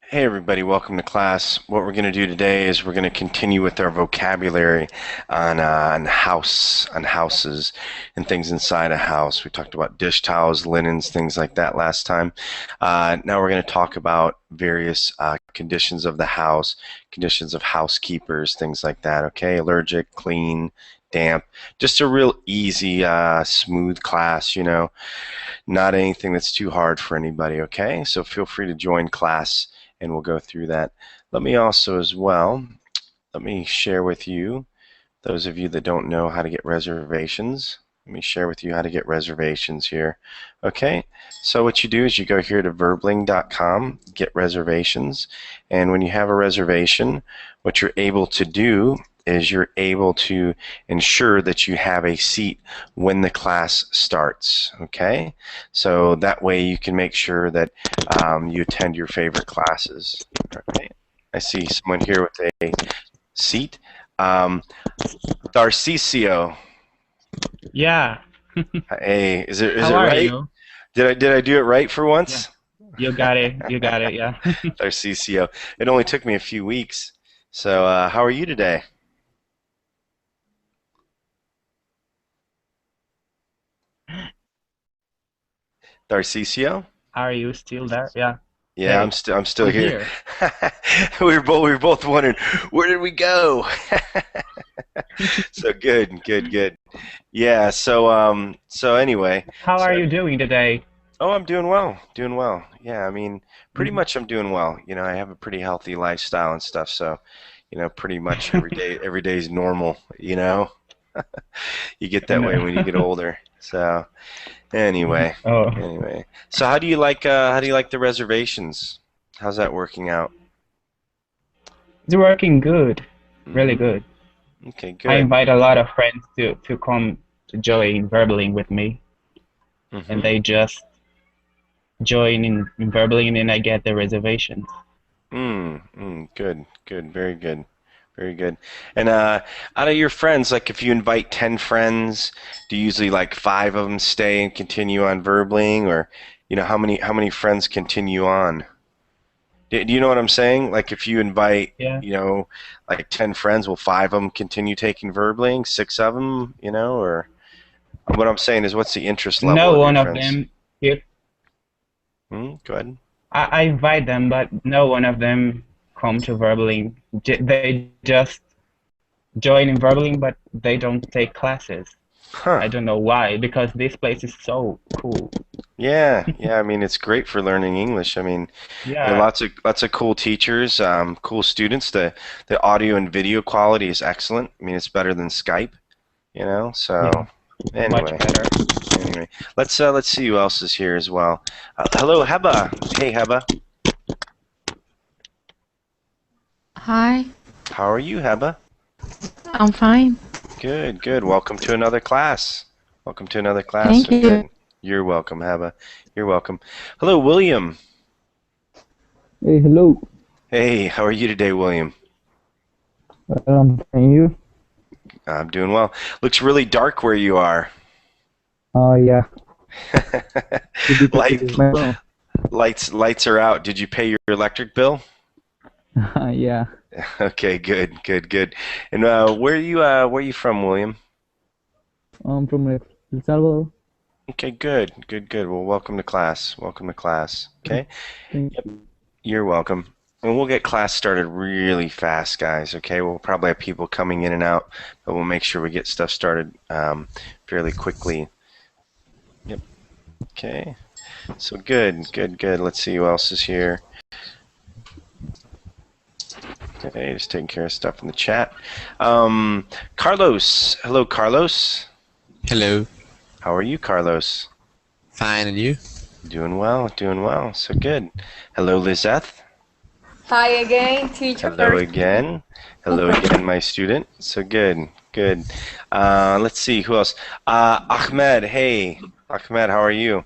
Hey everybody, welcome to class. What we're going to do today is we're going to continue with our vocabulary on houses and things inside a house. We talked about dish towels, linens, things like that last time. Now we're going to talk about various conditions of the house, conditions of housekeepers, things like that. Okay, allergic, clean, damp. Just a real easy, smooth class, you know. Not anything that's too hard for anybody. Okay, so feel free to join class and we'll go through that. Let me also as well, let me share with you, those of you that don't know how to get reservations, let me share with you how to get reservations here. Okay, so what you do is you go here to verbling.com, get reservations, and when you have a reservation, what you're able to do is you're able to ensure that you have a seat when the class starts, okay? So that way you can make sure that you attend your favorite classes. Right? I see someone here with a seat. Darcicio. Yeah. Hey, is it How are right? you? Did I do it right for once? Yeah. You got it. You got it. Yeah. Darcicio. It only took me a few weeks. So how are you today? Darcicio? Are you still there? Yeah. Yeah, Hey, I'm still I'm here. here. We were both wondering where did we go? So good. Yeah, so anyway, How so are you doing today? oh, I'm doing well. Yeah, I mean, pretty Mhm. much I'm doing well. You know, I have a pretty healthy lifestyle and stuff, so you know, pretty much every day is normal, you know. You get that No. way when you get older. So, anyway, Oh, So how do you like the reservations? How's that working out? it's working good. Really Hmm. good. Okay, I good. invite a lot of friends to come to join verbally with me, and Hmm. they just join in verbally, and then I get the reservations. Good, very good. And out of your friends, like if you invite 10 friends, do you usually like five of them stay and continue on verbling, or you know how many friends continue on? Do you know what I'm saying? Like if you invite, Yeah. you know, like 10 friends, will five of them continue taking verbling, six of them, you know, or what I'm saying is what's the interest level No of your one of friends? them. If Go ahead. I invite them, but no one of them come to verbally. They just join in verbally, but they don't take classes. Huh. I don't know why, because this place is so cool. Yeah. I mean, it's great for learning English. I mean, you know, Yeah, lots of cool teachers, cool students. The audio and video quality is excellent. I mean, it's better than Skype, you know. yeah, So much anyway, better. anyway, let's see who else is here as well. Hello, Heba. Hey, Heba. Hi, How are you, Heba? I'm fine. Good. Welcome to another class. Welcome to another class. Thank So you. good. You're welcome, Heba. You're welcome. Hello, William. Hey, hello. Hey, how are you today, William? And you? I'm doing well. Looks really dark where you are. Yeah. Because Light, it's my phone. lights are out. Did you pay your electric bill? Yeah. Okay, good. And where are you from, William? I'm from El Salvador. Okay, good. Well, welcome to class. Okay, Thank you're welcome. And we'll get class started really fast, guys. Okay, we'll probably have people coming in and out, but we'll make sure we get stuff started fairly quickly. Yep. Okay. So good. Let's see who else is here. Okay, just taking care of stuff in the chat. Carlos. Hello, Carlos. Hello. How are you, Carlos? Fine, and you? Doing well. So good. Hello, Lizeth. Hi again, teacher. Hello again, my student. So good. Let's see, who else? Ahmed. Hey, Ahmed, how are you?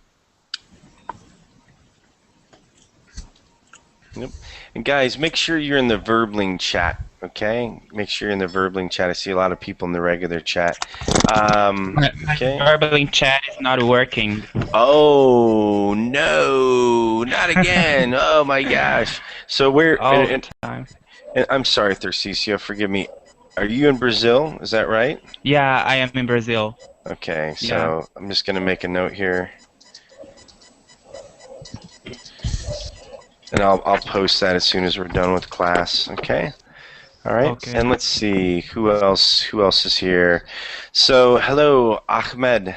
Yep. And guys, make sure you're in the Verbling chat, okay? Make sure you're in the Verbling chat. I see a lot of people in the regular chat. My Okay. verbling chat is not working. Oh, no, not again. Oh, my gosh. So we're, All the time. and I'm sorry, Thercesio, forgive me. Are you in Brazil? Is that right? Yeah, I am in Brazil. Okay, so Yeah. I'm just going to make a note here. And I'll post that as soon as we're done with class, okay? All right. Okay. And let's see who else is here. So, hello, Ahmed.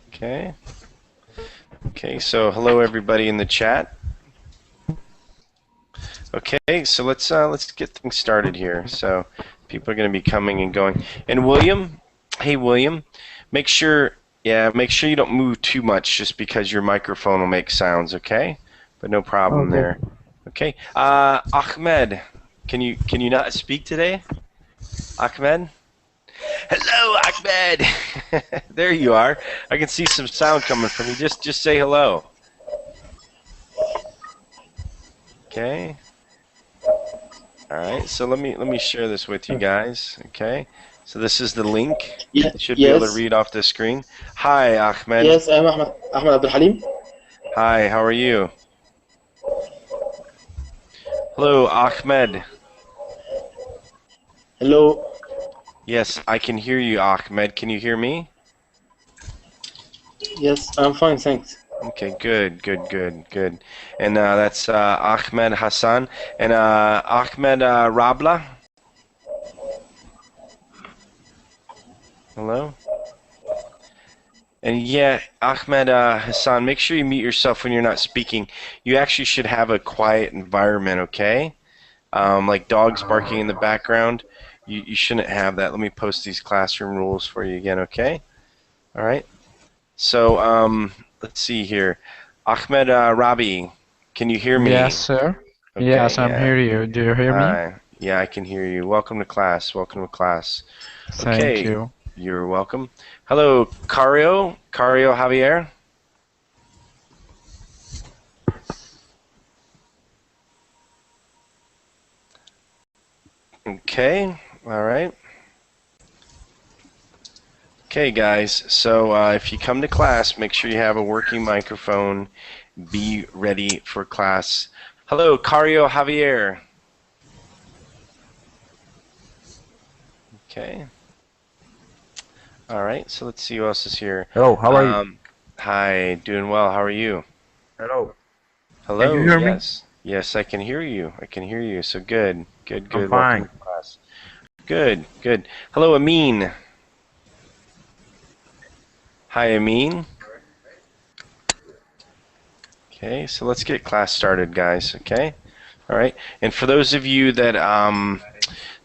Okay. Okay, so hello everybody in the chat. Okay, so let's get things started here. So, people are going to be coming and going. And William, hey William, make sure you don't move too much just because your microphone will make sounds, okay? But no problem there. Okay. Ahmed, can you not speak today? Ahmed? Hello, Ahmed. There you are. I can see some sound coming from you. Just say hello. Okay. All right. So let me share this with you guys. Okay. So this is the link. Yeah, You should be able to yes. read off the screen. Hi, Ahmed. Yes, I'm Ahmed Abdul Halim. Hi. How are you? Hello, Ahmed. Hello. Yes, I can hear you, Ahmed. Can you hear me? Yes, I'm fine, thanks. Okay, good. And that's Ahmed Hassan. And Ahmed Rabla. Hello? And yeah, Ahmed Hassan, make sure you mute yourself when you're not speaking. You actually should have a quiet environment, okay? Like dogs barking in the background. You shouldn't have that. Let me post these classroom rules for you again, okay? All right. So let's see here. Ahmed Rabi, can you hear me? Yes, sir. Okay, Yes, I'm yeah. hear you. Do you hear me? Hi. Yeah, I can hear you. Welcome to class. Welcome to class. Thank Okay, you. you're welcome. Hello, Cario Javier. Okay, all right. Okay, guys, so if you come to class, make sure you have a working microphone. Be ready for class. Hello, Cario Javier. Okay. All right, so let's see who else is here. Hello, how are you? Hi, doing well. How are you? Hello. Hello. Can you hear me? Yes. Yes, I can hear you. I can hear you. So good. I'm Welcome fine. to class. Good. Hello, Amin. Hi, Amin. Okay, so let's get class started, guys. Okay. All right. And for those of you that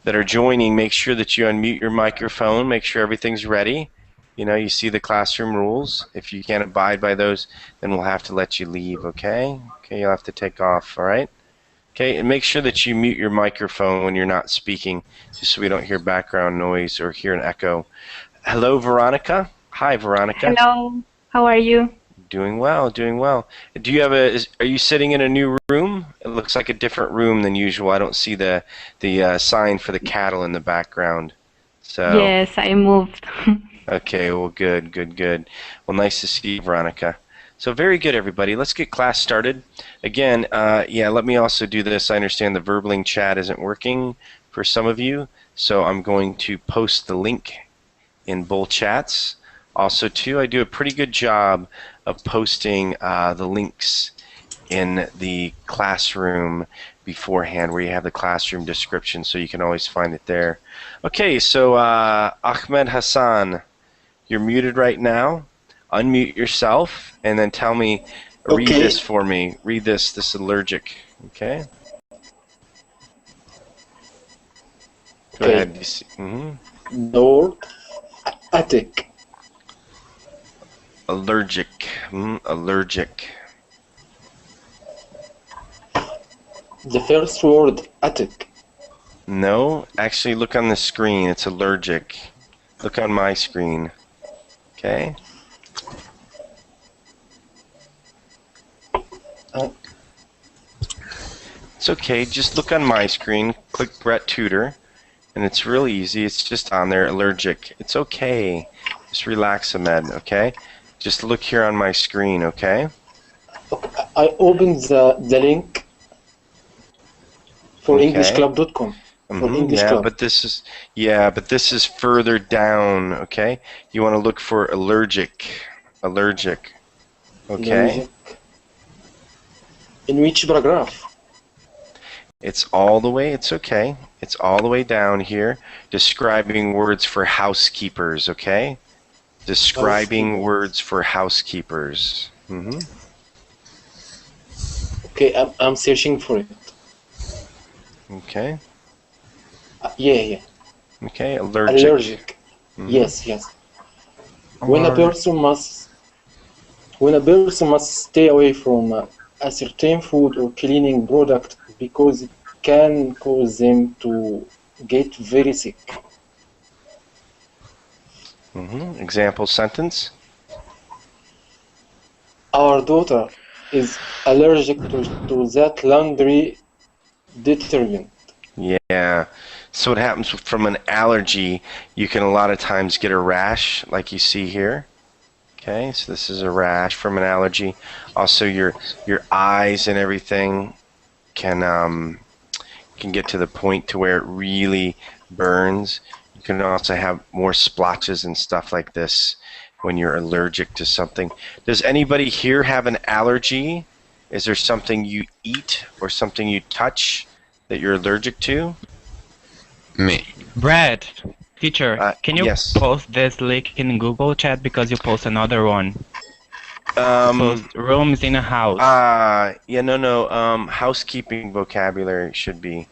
that are joining, make sure that you unmute your microphone. Make sure everything's ready. You know, you see the classroom rules. If you can't abide by those, then we'll have to let you leave, okay? Okay, you'll have to take off, all right? Okay, and make sure that you mute your microphone when you're not speaking, just so we don't hear background noise or hear an echo. Hello, Veronica. Hi, Veronica. Hello, how are you? Doing well. Do you have are you sitting in a new room? It looks like a different room than usual. I don't see the sign for the cattle in the background. So. Yes, I moved. Okay, well, good. Well, nice to see you, Veronica. So very good, everybody. Let's get class started. Again, yeah, let me also do this. I understand the Verbling chat isn't working for some of you, so I'm going to post the link in both chats. Also, too, I do a pretty good job of posting the links in the classroom beforehand, where you have the classroom description, so you can always find it there. Okay, so Ahmed Hassan, you're muted right now. Unmute yourself and then tell me, read Okay. this for me. Read this Allergic, okay? Go Okay. ahead. Door, attic. Allergic. Allergic. The first word, attic. No, actually look on the screen. It's allergic. Look on my screen. Okay? Uh, It's okay. Just look on my screen. Click Bret Tutor, and it's really easy. It's just on there. Allergic. It's okay. Just relax, Ahmed. Okay. Just look here on my screen. Okay. okay. I opened the link for Okay. EnglishClub.com. For English Yeah, Club. but this is further down. Okay. You want to look for allergic. Allergic. Okay. Allergic. In which paragraph? It's all the way, it's okay. It's all the way down here, describing words for housekeepers, okay? Describing words for housekeepers. Okay, I'm searching for it. Okay. Yeah. Okay, allergic. Allergic. Yes. When a person must stay away from a certain food or cleaning product because it can cause them to get very sick. Example sentence. Our daughter is allergic to that laundry detergent. Yeah. So what happens from an allergy, you can a lot of times get a rash like you see here. Okay, so this is a rash from an allergy. Also your eyes and everything can get to the point to where it really burns. You can also have more splotches and stuff like this when you're allergic to something. Does anybody here have an allergy? Is there something you eat or something you touch that you're allergic to? Me. Brad, teacher, can you yes. post this link in Google chat because you post another one? Post rooms in a house. Yeah, no. Housekeeping vocabulary should be.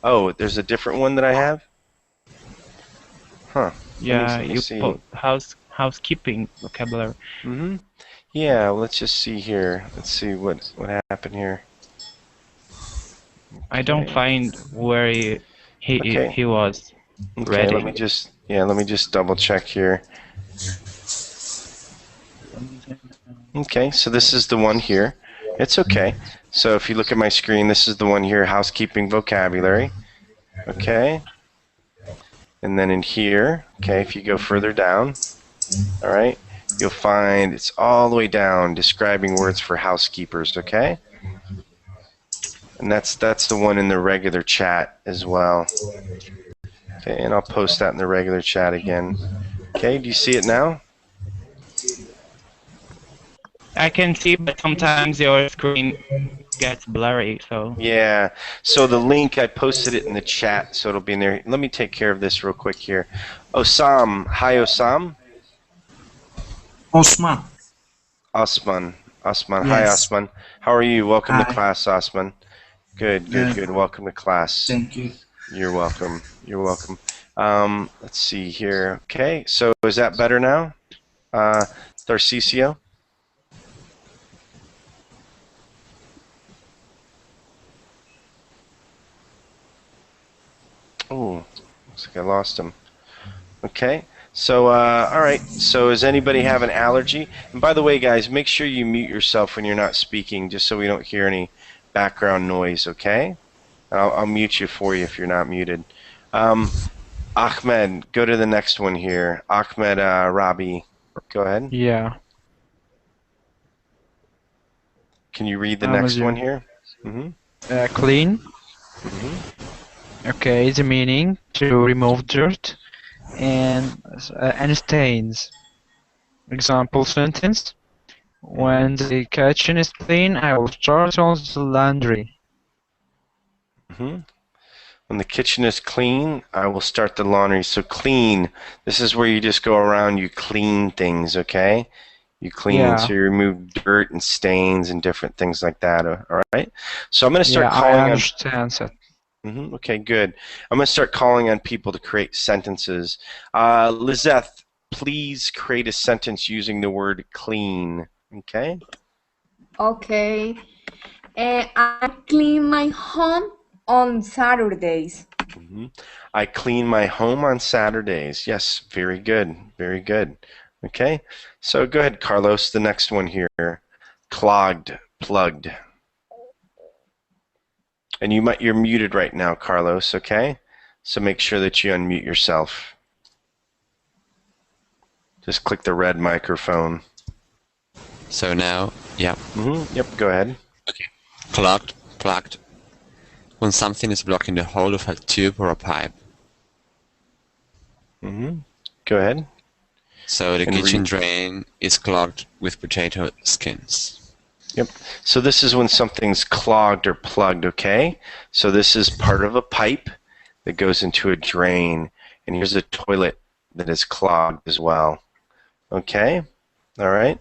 Oh, there's a different one that I have? Huh. Yeah, let me you see. post housekeeping vocabulary. Yeah, well, let's just see here. Let's see what happened here. I don't find where he was. Okay, Ready. let me just double check here. Okay, so this is the one here. It's okay. So if you look at my screen, this is the one here, housekeeping vocabulary. Okay. And then in here, okay, if you go further down, all right, you'll find it's all the way down, describing words for housekeepers, okay? And that's the one in the regular chat as well. Okay, and I'll post that in the regular chat again. Okay, do you see it now? I can see, but sometimes your screen gets blurry, so... Yeah, so the link, I posted it in the chat, so it'll be in there. Let me take care of this real quick here. Osam, hi Osam. Osman. Osman. Hi Yes. Osman. How are you? Welcome to Hi. class, Osman. Good. Welcome to class. Thank you. You're welcome. Let's see here. Okay, so is that better now? Tharcisio? Oh, looks like I lost him. Okay, so, all right, so does anybody have an allergy? And by the way, guys, make sure you mute yourself when you're not speaking, just so we don't hear any background noise, okay? I'll mute you for you if you're not muted. Ahmed, go to the next one here. Ahmed Rabi, go ahead. Yeah. Can you read the next one here? Clean. Okay, the meaning to remove dirt and stains. Example sentence: when the kitchen is clean, I will start on the laundry. When the kitchen is clean, I will start the laundry. So clean, this is where you just go around, you clean things, okay? You clean, Yeah. so you remove dirt and stains and different things like that, all right? So I'm going to start Yeah, I calling on... understand that. Okay, good. I'm going to start calling on people to create sentences. Lizeth, please create a sentence using the word clean, okay? Okay. I clean my home on Saturdays. I clean my home on Saturdays. Yes, very good, very good. Okay, so go ahead, Carlos, the next one here. Clogged, plugged. And you're muted right now, Carlos, okay? So make sure that you unmute yourself. Just click the red microphone. So now, yeah. Yep, go ahead. Okay. Clogged, plugged. When something is blocking the hole of a tube or a pipe. Go ahead. So the And kitchen drain is clogged with potato skins. Yep. So this is when something's clogged or plugged, okay? So this is part of a pipe that goes into a drain. And here's a toilet that is clogged as well. Okay? All right?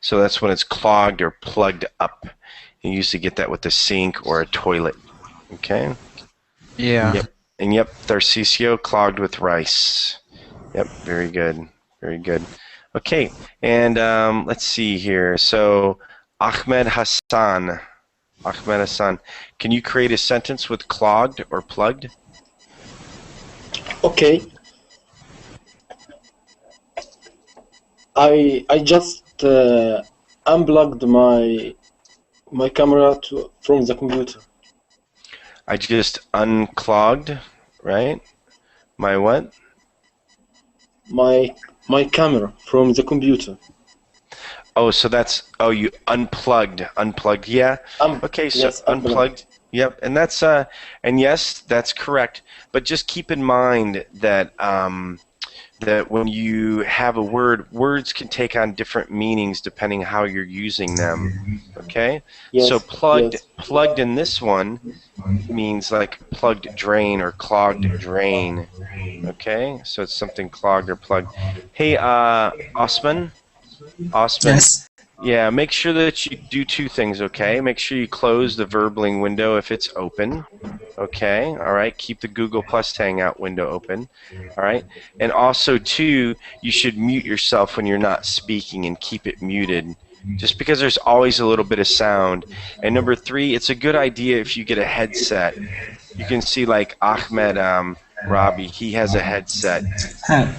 So that's when it's clogged or plugged up. You usually get that with a sink or a toilet. Okay? Yeah. Yep. And yep, Tharcesio, clogged with rice. Yep, very good. Very good. Okay, and let's see here. So Ahmed Hassan, can you create a sentence with clogged or plugged? Okay. I just unplugged my camera from the computer. I just unclogged, right? My what? My camera from the computer. Oh, so that's, oh, you unplugged, yeah. Okay, so yes, unplugged. Yep, and that's and yes, that's correct. But just keep in mind that that when you have a word, words can take on different meanings depending how you're using them. Okay? Yes, So plugged yes. plugged in this one means like plugged drain or clogged drain. Okay? So it's something clogged or plugged. Hey, Osman? Yes. Yeah, make sure that you do two things, okay? Make sure you close the verbling window if it's open. Okay, all right. Keep the Google Plus Hangout window open. All right. And also, two, you should mute yourself when you're not speaking and keep it muted, just because there's always a little bit of sound. And number three, it's a good idea if you get a headset. You can see like Ahmed Rabi, he has a headset.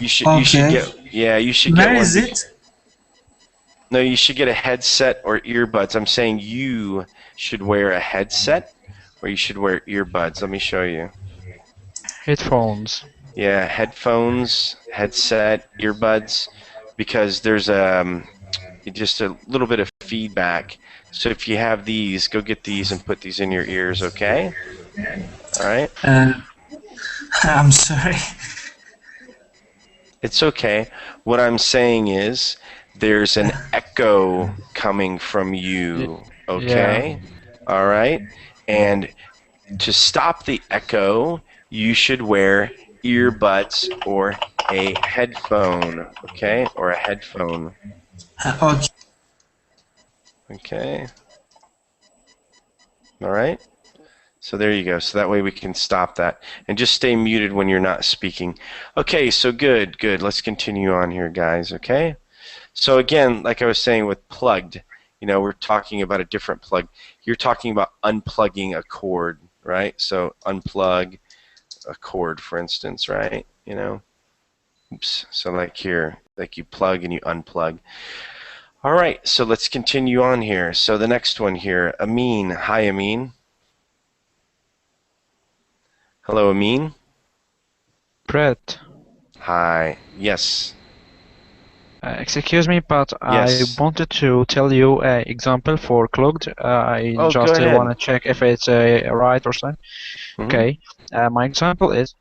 You should get, yeah, you should get one. Where is it? No, you should get a headset or earbuds. I'm saying you should wear a headset or you should wear earbuds. Let me show you. Headphones. Yeah, headphones, headset, earbuds, because there's just a little bit of feedback. So if you have these, go get these and put these in your ears, okay? All right? I'm sorry. It's okay. What I'm saying is there's an echo coming from you, okay? Yeah. All right? And to stop the echo, you should wear earbuds or a headphone, okay? Or a headphone. Okay. Okay. All right? So there you go. So that way we can stop that. And just stay muted when you're not speaking. Okay, so good. Let's continue on here, guys, okay? So again, like I was saying with plugged, you know, we're talking about a different plug. You're talking about unplugging a cord, right? So unplug a cord, for instance, right? You know, oops. So like here, like you plug and you unplug. All right, so let's continue on here. So the next one here, Amin. Hi, Amin. Hello, Amin. Bret. Hi. Yes. Excuse me, but Yes. I wanted to tell you an example for clogged. I Oh, just go ahead. want to check if it's right or something. Okay. My example is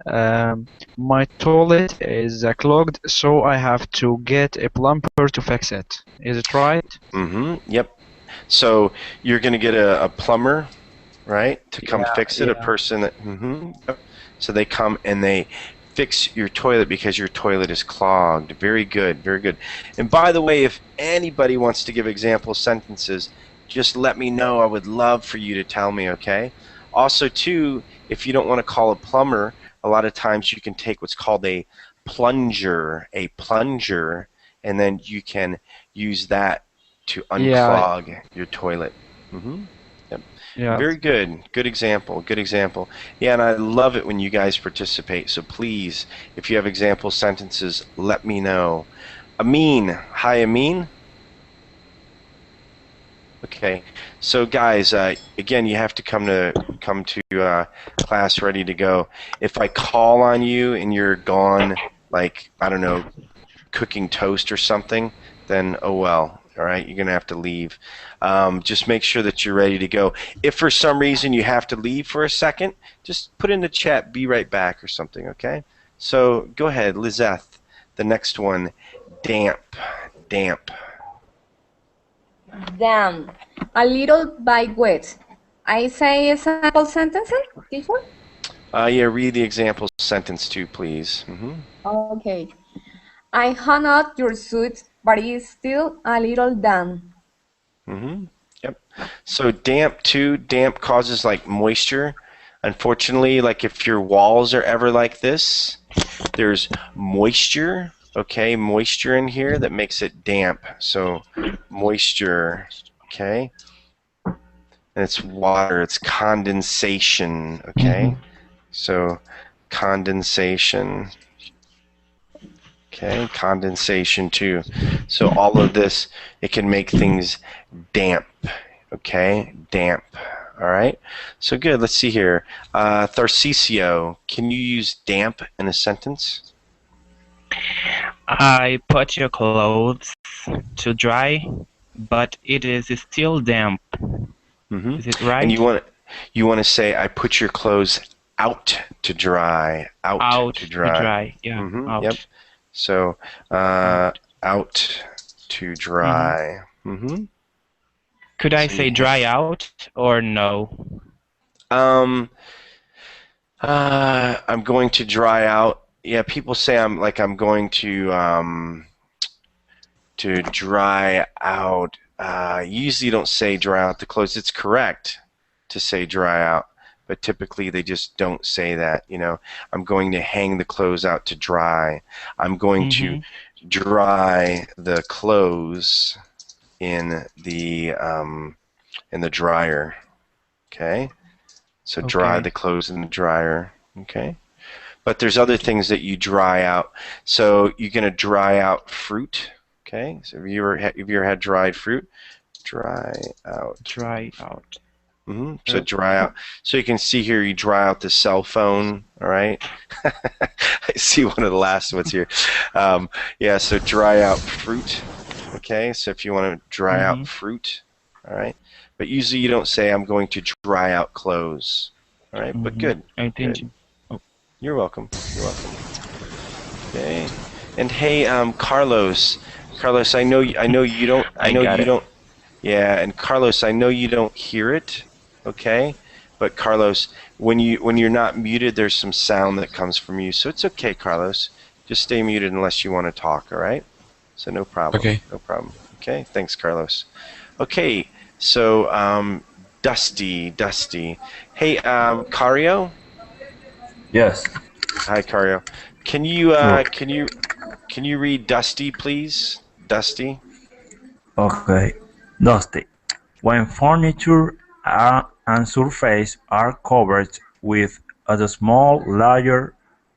my toilet is clogged, so I have to get a plumber to fix it. Is it right? Yep. So you're going to get a plumber, right, to come fix it. A person that. Yep. So they come and they fix your toilet because your toilet is clogged. Very good, very good. And by the way, if anybody wants to give example sentences, just let me know. I would love for you to tell me, okay? Also, too, if you don't want to call a plumber, a lot of times you can take what's called a plunger, and then you can use that to unclog your toilet. Yep. Yeah. Very good. Good example. Yeah, and I love it when you guys participate. So please, if you have example sentences, let me know. Amin. Hi, Amin. Okay, so guys, again, you have to come to class ready to go. If I call on you and you're gone, like I don't know, cooking toast or something, then oh well. All right, you're gonna have to leave. Just make sure that you're ready to go. If for some reason you have to leave for a second, just put in the chat, "Be right back" or something. Okay. So go ahead, Lizeth. The next one, damp, damp. Damn. A little by wet. I say sample sentences, teacher? Yeah, read the example sentence too, please. Okay. I hung out your suit, but it's still a little damp. Yep. So damp too, damp causes like moisture. Unfortunately, like if your walls are ever like this, there's moisture, okay, moisture in here that makes it damp. So moisture, okay, and it's water, it's condensation, okay. So condensation, okay, condensation too. So all of this, it can make things damp, okay, damp. All right, so good. Let's see here. Tharcesio, can you use damp in a sentence? I put your clothes to dry, but it is still damp. Is it right? And you want to say, I put your clothes out to dry. Out to dry. Yeah. Out. Yep. So out to dry. Could I say dry out or no? I'm going to dry out. Yeah, people say I'm going to dry out. Usually you don't say dry out the clothes. It's correct to say dry out, but typically they just don't say that. You know, I'm going to hang the clothes out to dry. I'm going to dry the clothes in the dryer. Okay, so dry the clothes in the dryer. Okay, but there's other things that you dry out. So you're gonna dry out fruit. Okay, so have you ever had dried fruit? Dry out. Dry out. So dry out. So you can see here, you dry out the cell phone. All right. I see one of the last ones here. Yeah. So dry out fruit. Okay. So if you want to dry out fruit, all right. But usually you don't say I'm going to dry out clothes. All right. But good. I think. Good. You're welcome. You're welcome. Okay. And hey, Carlos. Carlos, I know you don't. Yeah. And Carlos, I know you don't hear it. Okay, but Carlos, when you're not muted, there's some sound that comes from you, so it's okay, Carlos. Just stay muted unless you want to talk. All right? So no problem. Okay. No problem. Okay. Thanks, Carlos. Okay. So Dusty. Hey, Cario. Yes. Hi, Cario. Can you read Dusty, please? Dusty. Okay. Dusty. When furniture and surface are covered with a small layer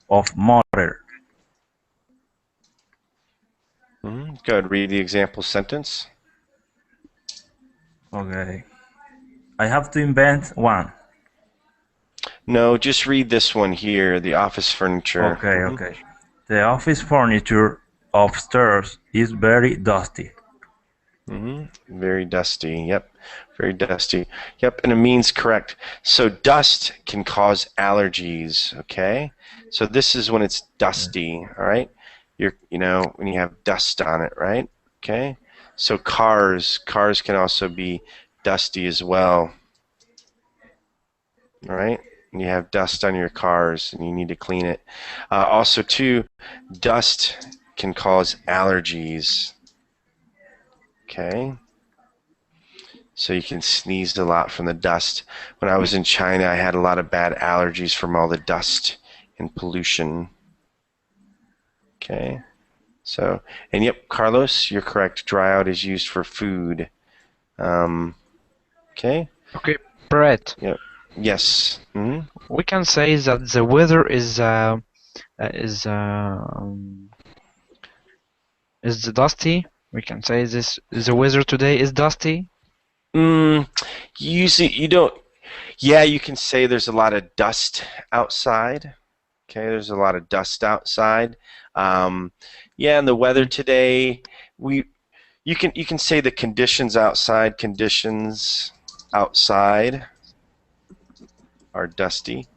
of moisture. Good. Read the example sentence. Okay. I have to invent one. No, just read this one here, the office furniture. Okay. The office furniture upstairs is very dusty. Very dusty. Yep. Very dusty. Yep. And it means correct. So dust can cause allergies. Okay. So this is when it's dusty. All right. When you have dust on it, right? Okay. So cars can also be dusty as well. All right. And you have dust on your cars and you need to clean it. Also too, dust can cause allergies. Okay. So you can sneeze a lot from the dust. When I was in China, I had a lot of bad allergies from all the dust and pollution. Okay. So, and yep, Carlos, you're correct. Dry out is used for food. Okay. Okay, Bret. Yep. Yes. We can say that the weather is dusty. We can say the weather today is dusty. Usually you don't. Yeah, you can say there's a lot of dust outside. Okay, there's a lot of dust outside. Um, yeah, and the weather today, we you can say the conditions outside are dusty.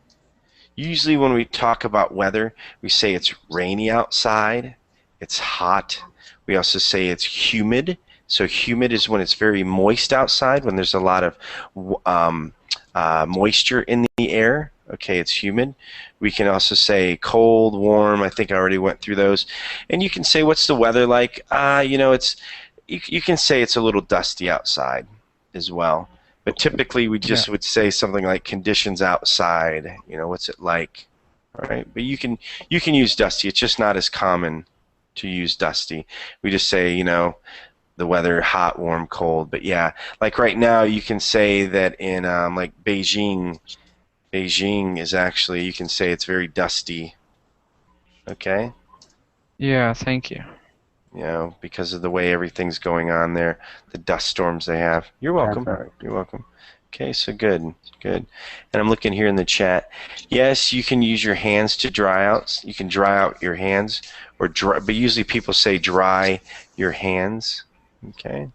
Usually when we talk about weather, we say it's rainy outside, it's hot. We also say it's humid. So humid is when it's very moist outside, when there's a lot of moisture in the air. Okay, it's humid. We can also say cold, warm. I think I already went through those. And you can say, what's the weather like? It's you can say it's a little dusty outside as well. But typically we just would say something like conditions outside. What's it like? All right. But you can use dusty. It's just not as common to use dusty. We just say, the weather, hot, warm, cold. But yeah, like right now you can say that in like Beijing is actually, you can say it's very dusty. Okay? Yeah, thank you. Because of the way everything's going on there, the dust storms they have. You're welcome. That's right. You're welcome. Okay, so good. And I'm looking here in the chat. Yes, you can use your hands to dry out. You can dry out your hands, but usually people say dry your hands. Okay.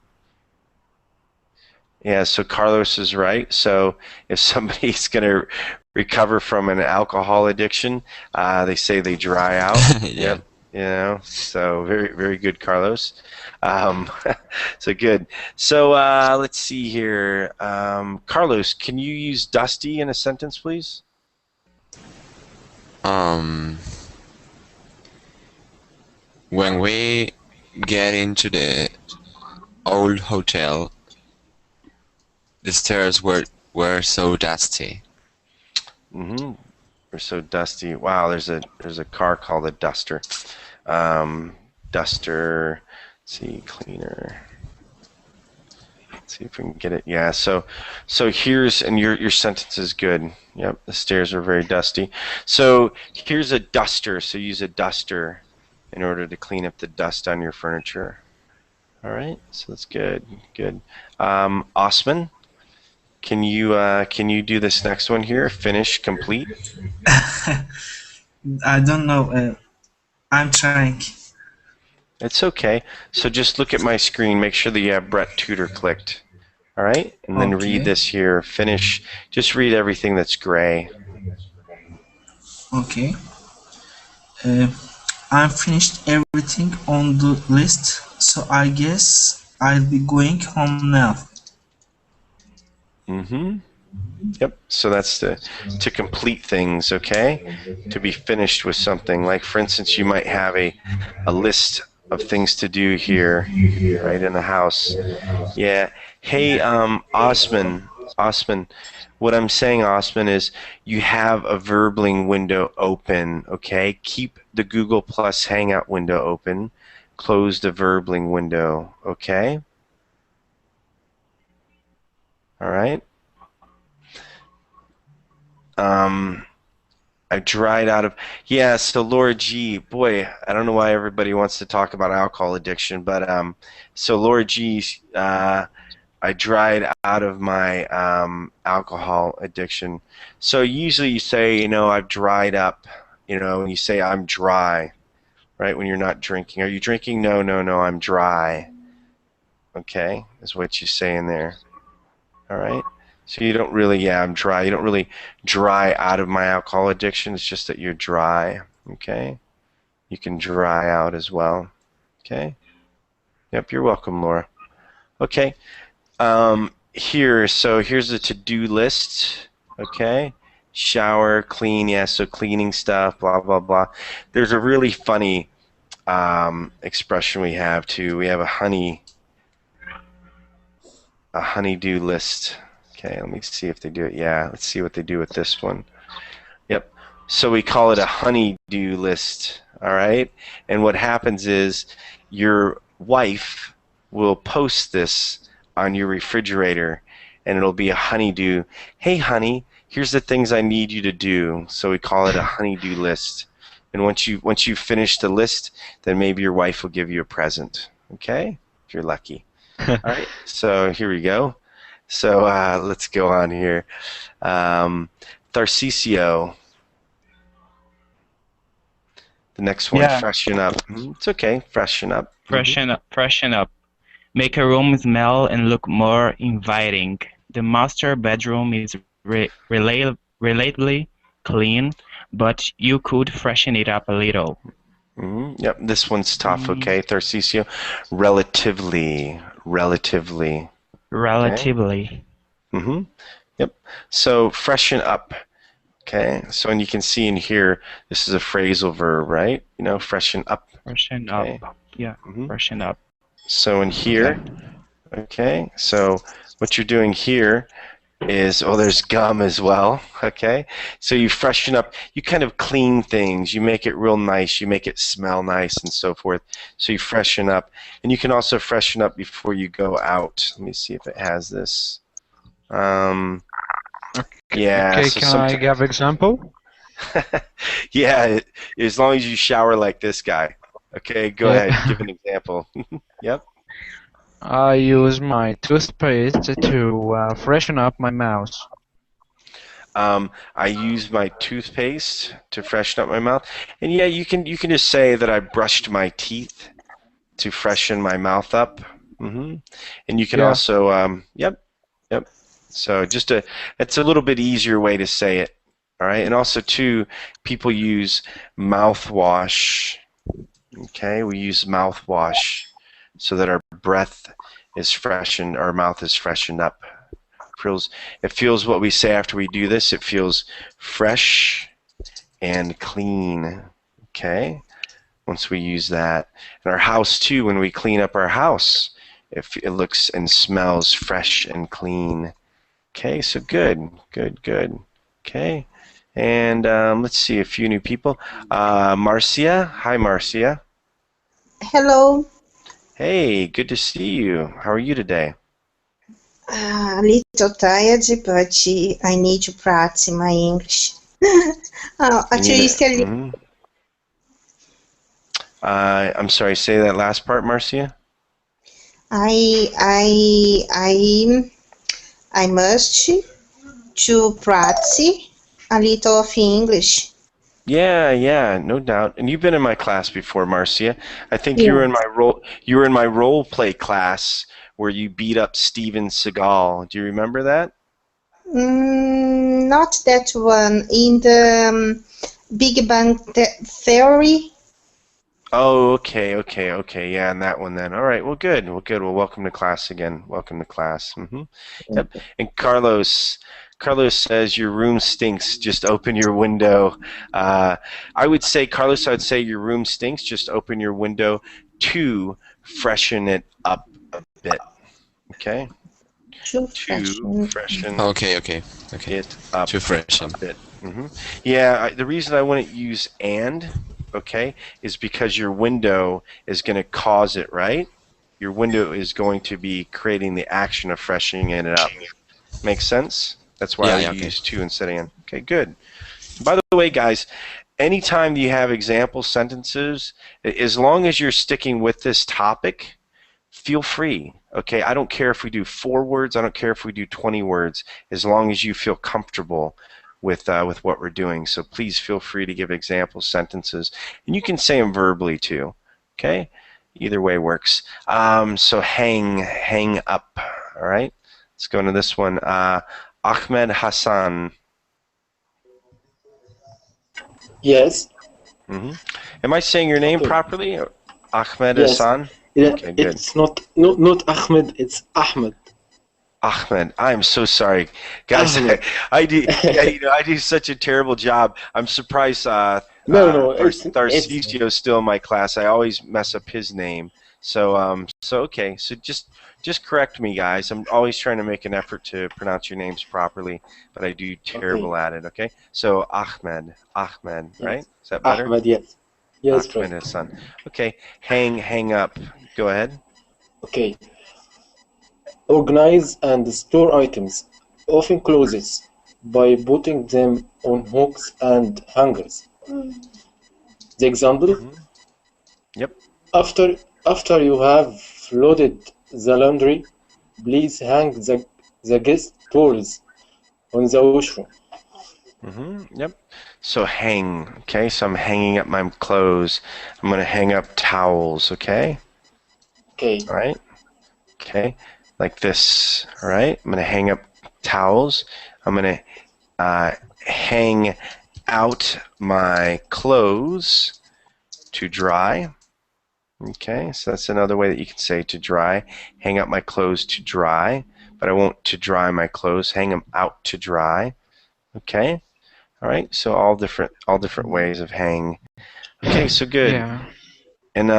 Yeah, so Carlos is right. So if somebody's going to recover from an alcohol addiction, they say they dry out. Yeah. Yep. So very, very good, Carlos. So good. So let's see here. Carlos, can you use dusty in a sentence, please? When we get into the old hotel, the stairs were so dusty. Mm-hmm. We're so dusty. Wow, there's a car called a Duster. Duster. Let's see, cleaner. Let's see if we can get it. Yeah. So here's, and your sentence is good. Yep. The stairs are very dusty. So here's a duster. So use a duster in order to clean up the dust on your furniture. All right. So that's good. Good. Osman, can you do this next one here? Finish, complete. I don't know. I'm trying. It's okay. So just look at my screen. Make sure that you have Bret Tutor clicked. All right? And then read this here. Finish. Just read everything that's gray. Okay. I'm finished everything on the list, so I guess I'll be going home now. Mm-hmm. Yep. So that's to complete things, okay? To be finished with something. Like, for instance, you might have a list of things to do here, right, in the house. Yeah. Hey, Osman, what I'm saying, Osman, is you have a Verbling window open, okay? Keep the Google Plus Hangout window open. Close the Verbling window, okay? All right? I dried out of, yeah, so Laura G, boy, I don't know why everybody wants to talk about alcohol addiction, but so Laura G, I dried out of my alcohol addiction. So usually you say, I've dried up, and you say I'm dry, right, when you're not drinking. Are you drinking? No, I'm dry. Okay, is what you say in there. All right? So you don't really, I'm dry. You don't really dry out of my alcohol addiction. It's just that you're dry, okay? You can dry out as well, okay? Yep, you're welcome, Laura. Okay, here's the to-do list, okay? Shower, clean, yeah, so cleaning stuff, blah, blah, blah. There's a really funny expression we have, too. We have a honeydo list. Okay, let me see if they do it. Yeah, let's see what they do with this one. Yep. So we call it a honeydo list, all right? And what happens is your wife will post this on your refrigerator, and it'll be a honeydo. Hey, honey, here's the things I need you to do. So we call it a honeydo list. And once you finish the list, then maybe your wife will give you a present, okay? If you're lucky. All right, so here we go. So let's go on here. Tharcisio. The next one, Yeah, freshen up. It's okay, freshen up. freshen up, freshen up. Make a room smell and look more inviting. The master bedroom is relatively clean, but you could freshen it up a little. Yep, this one's tough, okay, Tharcisio. Relatively. Relatively. Okay. Yep. So freshen up. Okay. So and you can see in here, this is a phrasal verb, right? You know, freshen up. Freshen Okay. up. Yeah, freshen up. So in here, okay. So what you're doing here is, oh, there's gum as well. Okay. So you freshen up. You kind of clean things. You make it real nice. You make it smell nice and so forth. So you freshen up, and you can also freshen up before you go out. Let me see if it has this. Yeah. Okay, So can I give example? yeah, as long as you shower like this guy. Okay, go ahead, give an example. Yep. I use my toothpaste to freshen up my mouth. I use my toothpaste to freshen up my mouth, and yeah, you can just say that I brushed my teeth to freshen my mouth up. And you can also, yep. So it's a little bit easier way to say it. All right, and also too, people use mouthwash. Okay, we use mouthwash so that our breath is freshened, our mouth is freshened up. It feels what we say after we do this. It feels fresh and clean. Okay, once we use that, and our house too. When we clean up our house, it looks and smells fresh and clean. Okay, so good. Okay, and let's see a few new people. Marcia, hi Marcia. Hello. Hey, good to see you. How are you today? A little tired, but I need to practice my English. I'm sorry, say that last part, Marcia. I must to practice a little of English. Yeah, no doubt. And you've been in my class before, Marcia. I think you were in my role play class where you beat up Steven Seagal. Do you remember that? Not that one. In the Big Bang Theory. Oh, okay. Yeah, and that one then. All right. Well, good. Well, welcome to class again. Welcome to class. Yep. And Carlos says your room stinks. Just open your window. I would say, Carlos, your room stinks. Just open your window to freshen it up a bit. Okay. To freshen. Okay. It up To freshen. a bit. Yeah. The reason I wouldn't use and, okay, is because your window is going to cause it, right? Your window is going to be creating the action of freshening it up. Make sense? That's why I use to instead of and. Okay, good. By the way, guys, anytime you have example sentences, as long as you're sticking with this topic, feel free. Okay, I don't care if we do 4 words. I don't care if we do 20 words. As long as you feel comfortable with what we're doing. So please feel free to give example sentences, and you can say them verbally too. Okay, either way works. So hang up. All right, let's go into this one. Ahmed Hassan. Yes. Am I saying your name properly? Ahmed Hassan? Yeah, okay, good. It's not Ahmed, it's Ahmed. Ahmed, I'm so sorry, guys. I do such a terrible job. I'm surprised. Tharcisio is still in my class. I always mess up his name. So okay. So just correct me, guys. I'm always trying to make an effort to pronounce your names properly, but I do terrible at it. Okay. So Ahmed, right? Is that better? Ahmed, yes. Yes, Ahmed Hassan. Okay. Hang up. Go ahead. Okay. Organize and store items, often clothes, by putting them on hooks and hangers. The example? Yep. After you have loaded the laundry, please hang the the guest tools on the washroom. Yep. So hang. Okay. So I'm hanging up my clothes. I'm gonna hang up towels. Okay. Okay. All right. Okay. Like this. All right. I'm gonna hang up towels. I'm gonna hang out my clothes to dry. Okay. So that's another way that you can say to dry. Hang up my clothes to dry. But I won't to dry my clothes. Hang them out to dry. Okay. All right, so all different ways of hang. Okay, so good. Yeah. And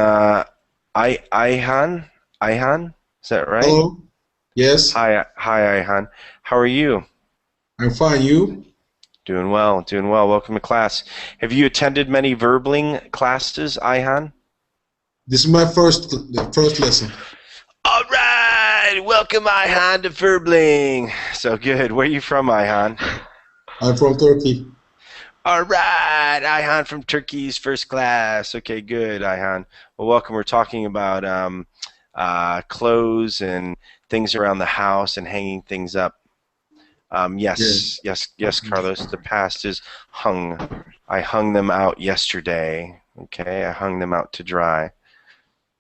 Ihan, is that right? Hello. Yes. Hi, Ihan. How are you? I'm fine. You? Doing well, doing well. Welcome to class. Have you attended many verbling classes, Ihan? This is my first lesson. All right, welcome Ihan to verbling. So good. Where are you from, Ihan? I'm from Turkey. All right, Ihan from Turkey's first class. Okay, good, Ihan. Well, welcome. We're talking about clothes and things around the house and hanging things up. Yes, Carlos. The past is hung. I hung them out yesterday. Okay, I hung them out to dry.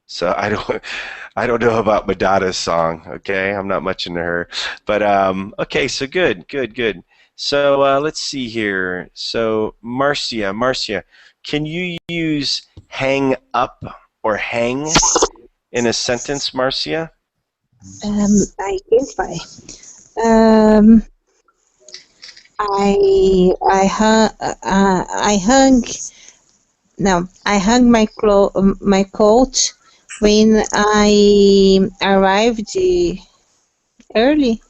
So I don't know about Madonna's song. Okay, I'm not much into her, but okay. So good. So let's see here. So Marcia, can you use hang up or hang in a sentence, Marcia? I guess I hung my coat when I arrived early.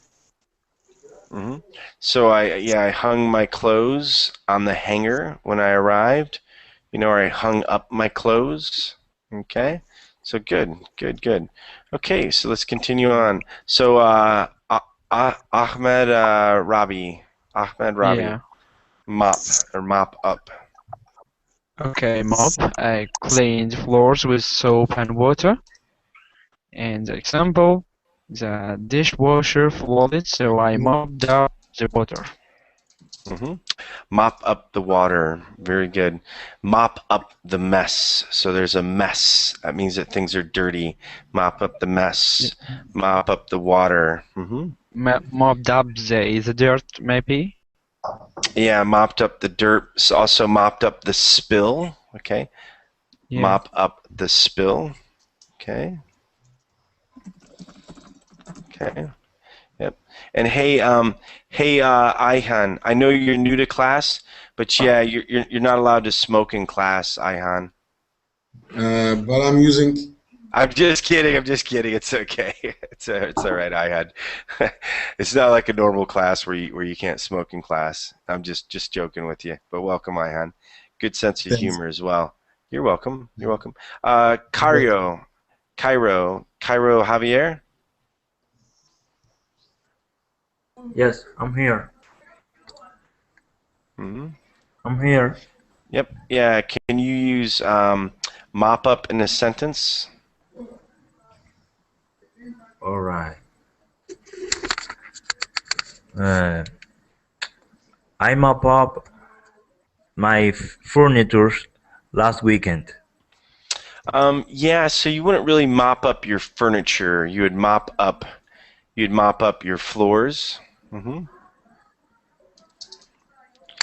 So I hung my clothes on the hanger when I arrived. Or I hung up my clothes. Okay. So good. Okay, so let's continue on. So Ahmed Rabi, Yeah. mop up. Okay, mop. I cleaned floors with soap and water. And the example, the dishwasher flooded, so I mopped up the water. Mop up the water. Very good. Mop up the mess. So there's a mess. That means that things are dirty. Mop up the mess. Mop up the water. Mopped up the dirt, maybe? Yeah, mopped up the dirt. Also mopped up the spill. Okay. Yeah. Mop up the spill. Okay. Yep. And hey, Ihan, I know you're new to class, but yeah, you're not allowed to smoke in class, Ihan. But I'm using. I'm just kidding. It's okay. It's all right, Ihan. It's not like a normal class where you can't smoke in class. I'm just joking with you. But welcome, Ihan. Good sense of humor as well. You're welcome. Cairo, Javier. Yes, I'm here. I'm here. Yep. Yeah. Can you use mop up in a sentence? All right. I mop up my furniture last weekend. Yeah. So you wouldn't really mop up your furniture. You'd mop up your floors.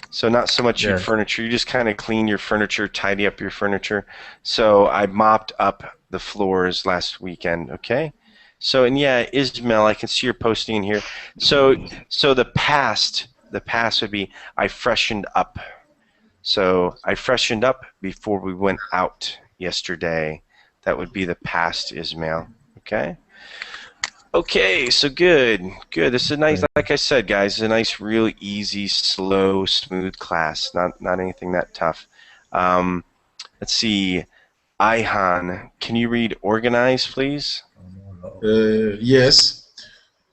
So not so much your furniture. You just kind of clean your furniture, tidy up your furniture. So I mopped up the floors last weekend. Okay. So and yeah, Ismail, I can see you're posting in here. So the past would be I freshened up. So I freshened up before we went out yesterday. That would be the past, Ismail. Okay. Okay, so good. This is a nice, like I said, guys, it's a nice, really easy, slow, smooth class. Not anything that tough. Let's see. Ihan, can you read organize, please? Yes.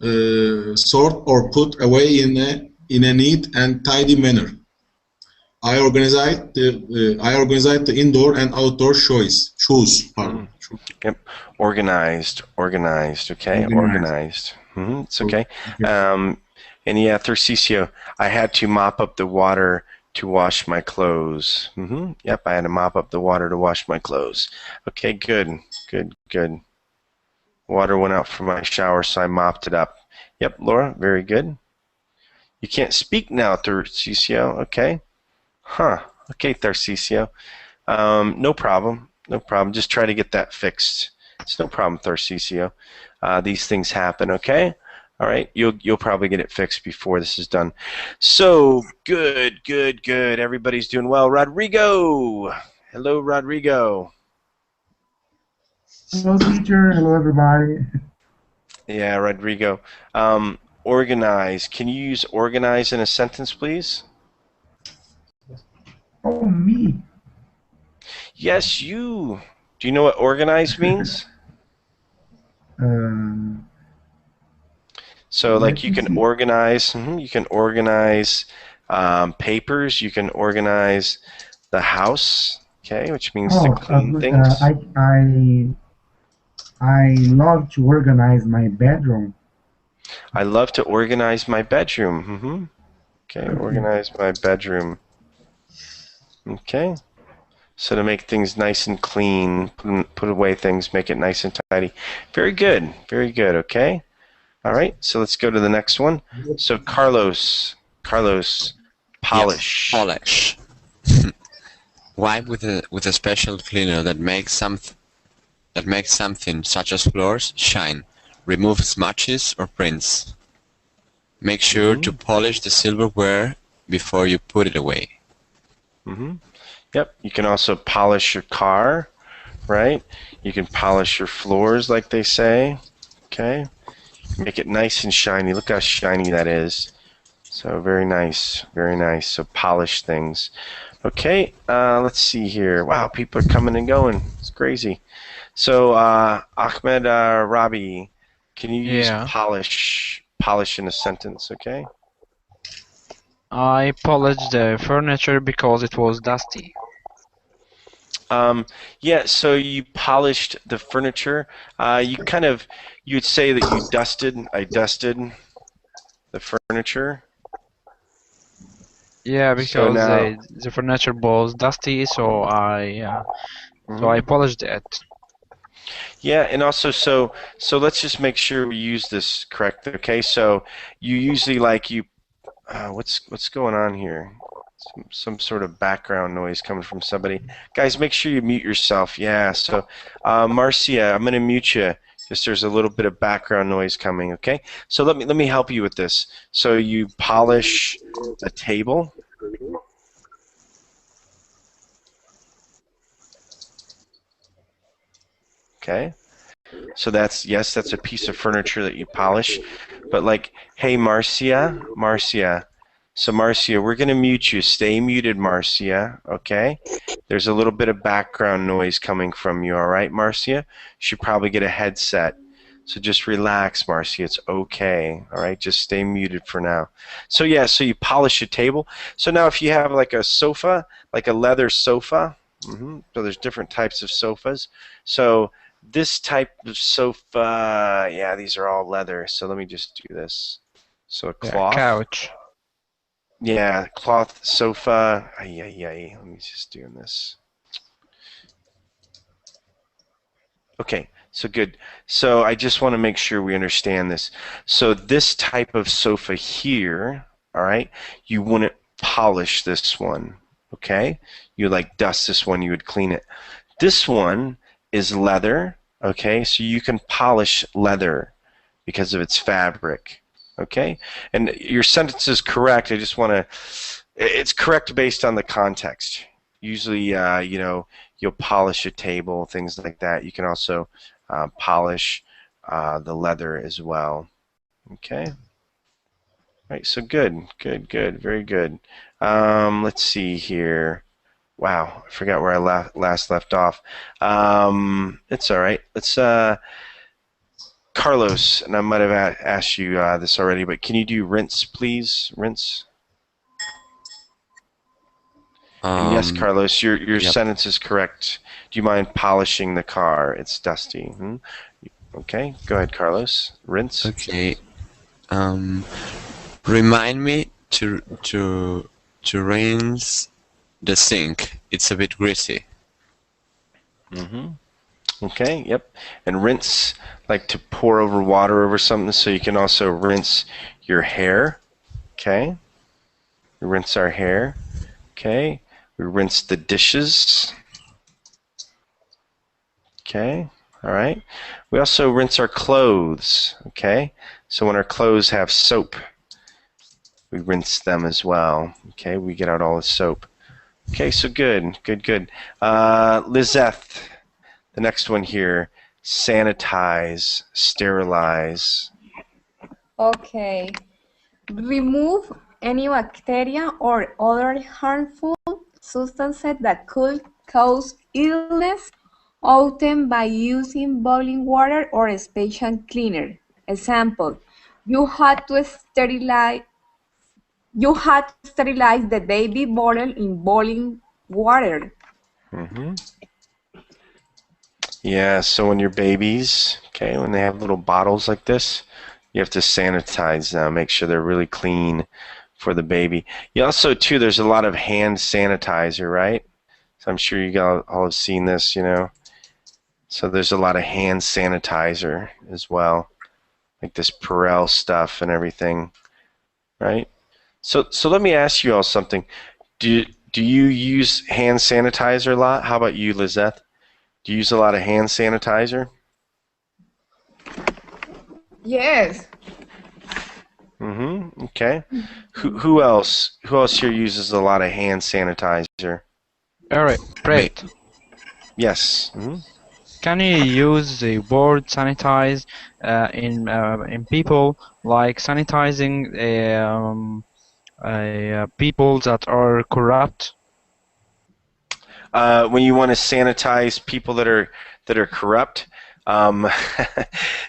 Sort or put away in a neat and tidy manner. I organize the indoor and outdoor shoes. Yep. Organized. Okay. Organized. It's okay. And yeah, Thersicio, I had to mop up the water to wash my clothes. Yep, I had to mop up the water to wash my clothes. Okay, good. Water went out from my shower, so I mopped it up. Yep, Laura, very good. You can't speak now, Thersicio. Okay. Huh. Okay, Thersicio. No problem. Just try to get that fixed. It's no problem, Thersicio. These things happen, okay? All right, you'll probably get it fixed before this is done. So good. Everybody's doing well. Rodrigo, hello, Rodrigo. Hello, teacher. Hello, everybody. Yeah, Rodrigo. Organize. Can you use organize in a sentence, please? Oh, me. Yes, you. Do you know what organize means? So, like, you can organize. You can organize papers. You can organize the house. Okay, which means to clean things. I love to organize my bedroom. I love to organize my bedroom. Okay, organize my bedroom. Okay. So to make things nice and clean, put away things, make it nice and tidy. Very good, okay? All right, so let's go to the next one. So Carlos, polish. Yes, polish. Wipe with a special cleaner that makes something such as floors shine. Remove smudges or prints. Make sure to polish the silverware before you put it away. Yep, you can also polish your car, right? You can polish your floors like they say, okay? Make it nice and shiny. Look how shiny that is. So very nice. So polish things. Okay, let's see here. Wow, people are coming and going. It's crazy. So Ahmed Rabi, can you use polish in a sentence, okay? I polished the furniture because it was dusty. Yeah, so you polished the furniture. You'd say that I dusted the furniture. Yeah, because the furniture was dusty, so I polished it. Yeah, and also so let's just make sure we use this correct. Okay, so you usually what's going on here? Some sort of background noise coming from somebody. Guys, make sure you mute yourself. Yeah, so Marcia, I'm going to mute you. Just there's a little bit of background noise coming, okay? So let me help you with this. So you polish a table. Okay. So that's a piece of furniture that you polish. But like, hey Marcia. So Marcia, we're going to mute you. Stay muted, Marcia, okay? There's a little bit of background noise coming from you, all right, Marcia? You should probably get a headset. So just relax, Marcia. It's okay, all right? Just stay muted for now. So yeah, so you polish a table. So now if you have like a sofa, like a leather sofa, so there's different types of sofas. So this type of sofa, yeah, these are all leather. So let me just do this. So a cloth. Couch. Yeah, cloth sofa. Let me just do this. Okay, so good. So I just want to make sure we understand this. So this type of sofa here, all right, you wouldn't polish this one, okay? You like dust this one, you would clean it. This one is leather, okay? So you can polish leather because of its fabric. Okay, and your sentence is correct. I just want to. It's correct based on the context. Usually, you'll polish a table, things like that. You can also polish the leather as well. Okay. All right. So good, very good. Let's see here. Wow, I forgot where I last left off. It's all right. Let's. Carlos, and I might have asked you this already, but can you do rinse, please? Rinse. And yes, Carlos, your sentence is correct. Do you mind polishing the car? It's dusty. Okay, go ahead, Carlos. Rinse. Okay. Remind me to rinse the sink. It's a bit greasy. Okay, yep. And rinse, like to pour over water over something, so you can also rinse your hair. Okay. We rinse our hair. Okay. We rinse the dishes. Okay. All right. We also rinse our clothes. Okay. So when our clothes have soap, we rinse them as well. Okay. We get out all the soap. Okay. So good. Good. Lizeth, the next one here. Sanitize, sterilize. Okay. Remove any bacteria or other harmful substances that could cause illness, often by using boiling water or a special cleaner. Example, you had to sterilize the baby bottle in boiling water. Yeah, so when your babies, okay, when they have little bottles like this, you have to sanitize them, make sure they're really clean for the baby. You also, too, there's a lot of hand sanitizer, right? So I'm sure you all have seen this, you know. So there's a lot of hand sanitizer as well, like this Perel stuff and everything, right? So let me ask you all something. Do you use hand sanitizer a lot? How about you, Lizeth? Do you use a lot of hand sanitizer? Yes. Okay. Who else? Who else here uses a lot of hand sanitizer? Alright, Bret. Yes. Can you use the word sanitize in people, like sanitizing people that are corrupt? When you want to sanitize people that are corrupt, I mean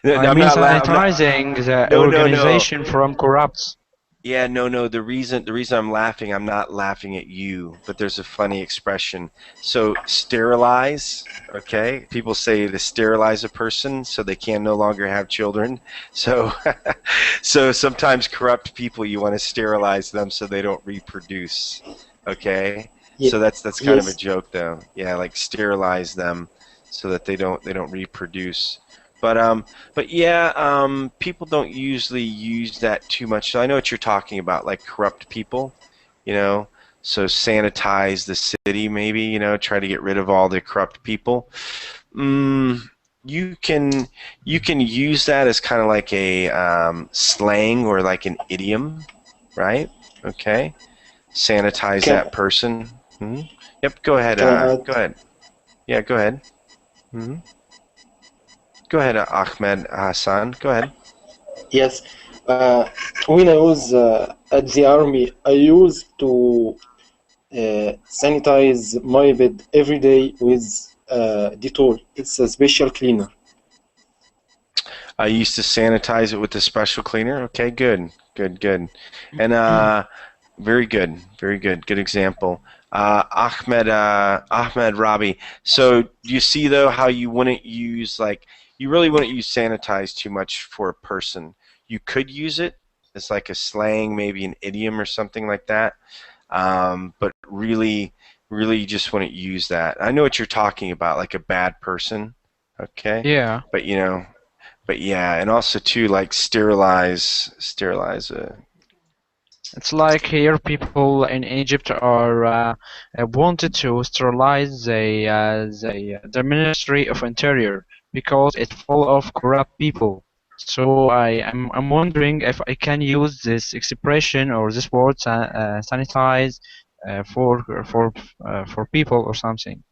sanitizing the organization from corrupts. Yeah, no. The reason I'm laughing, I'm not laughing at you, but there's a funny expression. So sterilize, okay? People say to sterilize a person so they can no longer have children. So so sometimes corrupt people, you want to sterilize them so they don't reproduce. Okay? So that's kind of a joke though. Yeah, like sterilize them so that they don't reproduce. But yeah, people don't usually use that too much. So I know what you're talking about, like corrupt people, you know. So sanitize the city, maybe, you know, try to get rid of all the corrupt people. You can use that as kind of like a slang or like an idiom, right? Okay, sanitize that person. Yep. Go ahead. Go ahead. Yeah. Go ahead. Go ahead, Ahmed Hassan. Go ahead. Yes. When I was at the army, I used to sanitize my bed every day with Dettol. It's a special cleaner. I used to sanitize it with a special cleaner. Okay, good. And very good. Good example. Ahmed Rabi. So do you see though how you wouldn't use you really wouldn't use sanitize too much for a person. You could use it as like a slang, maybe an idiom or something like that. But really you just wouldn't use that. I know what you're talking about, like a bad person. Okay. Yeah. But yeah, and also too, like sterilize. It's like here people in Egypt are wanted to sterilize the Ministry of Interior because it's full of corrupt people. So I'm wondering if I can use this expression or this word sanitize for people or something.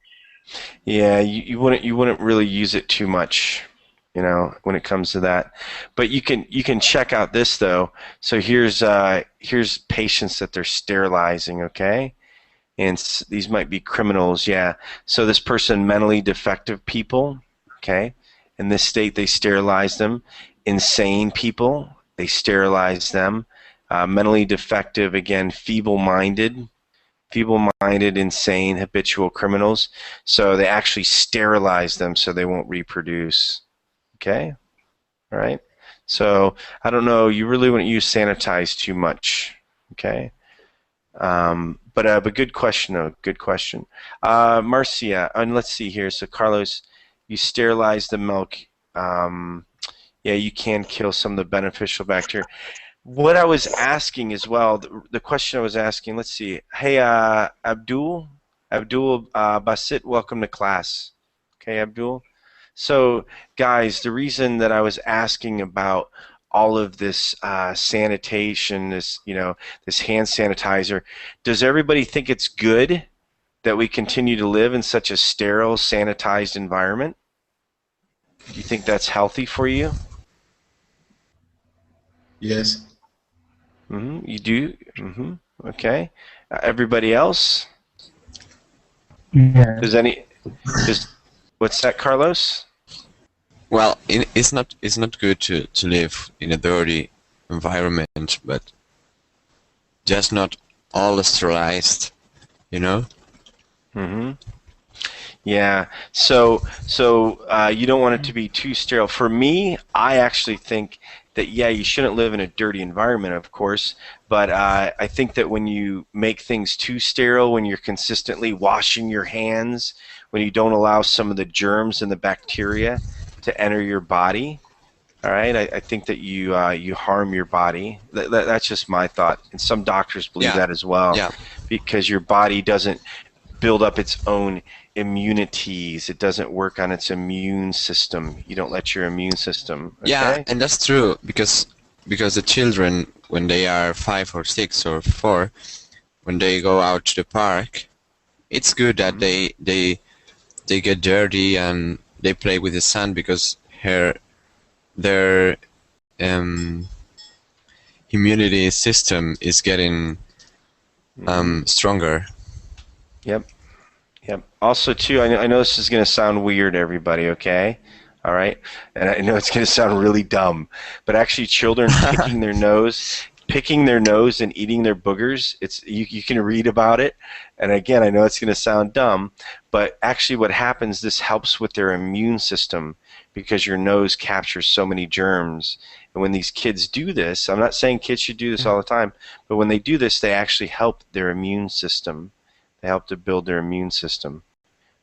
Yeah, you wouldn't really use it too much, you know, when it comes to that. But you can check out this though. So here's patients that they're sterilizing, okay? And these might be criminals, yeah. So this person, mentally defective people, okay? In this state, they sterilize them. Insane people, they sterilize them. Mentally defective, again, feeble-minded, insane, habitual criminals. So they actually sterilize them so they won't reproduce. Okay? All right. So I don't know. You really wouldn't use sanitize too much. Okay. But good question though. Good question. Marcia, and let's see here. So Carlos, you sterilize the milk. Yeah, you can kill some of the beneficial bacteria. What I was asking as well, the question I was asking, let's see. Hey, Abdul Basit, welcome to class. Okay, Abdul. So, guys, the reason that I was asking about all of this sanitation, this hand sanitizer, does everybody think it's good that we continue to live in such a sterile, sanitized environment? Do you think that's healthy for you? Yes. You do? Okay. Everybody else? Yeah. What's that, Carlos? Well, it's not good to live in a dirty environment, but just not all sterilized, you know? Yeah. So you don't want it to be too sterile. For me, I actually think that, yeah, you shouldn't live in a dirty environment, of course, but I think that when you make things too sterile, when you're consistently washing your hands, when you don't allow some of the germs and the bacteria to enter your body, all right, I think that you harm your body. That's just my thought, and some doctors believe that as well, because your body doesn't build up its own immunities. It doesn't work on its immune system. You don't let your immune system. Okay? Yeah, and that's true because the children, when they are 5 or 6 or 4, when they go out to the park, it's good that they get dirty and they play with the sun because their immunity system is getting stronger. Yep. Also, too, I know this is going to sound weird, everybody, okay? All right? And I know it's going to sound really dumb, but actually children picking their nose and eating their boogers, you can read about it. And again, I know it's going to sound dumb, but actually what happens, this helps with their immune system because your nose captures so many germs. And when these kids do this, I'm not saying kids should do this all the time, but when they do this, they actually help their immune system. They help to build their immune system.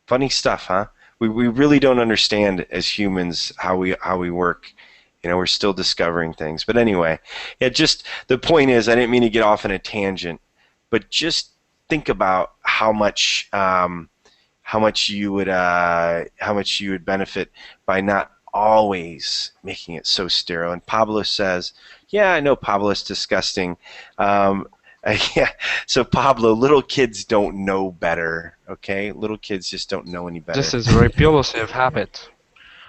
Funny stuff, huh? We really don't understand as humans how we work. We're still discovering things. But anyway, yeah. Just the point is, I didn't mean to get off on a tangent, but just think about how much you would benefit by not always making it so sterile. And Pablo says, yeah, I know Pablo's disgusting. Yeah, so Pablo, little kids don't know better, okay? Little kids just don't know any better. This is a repulsive habit.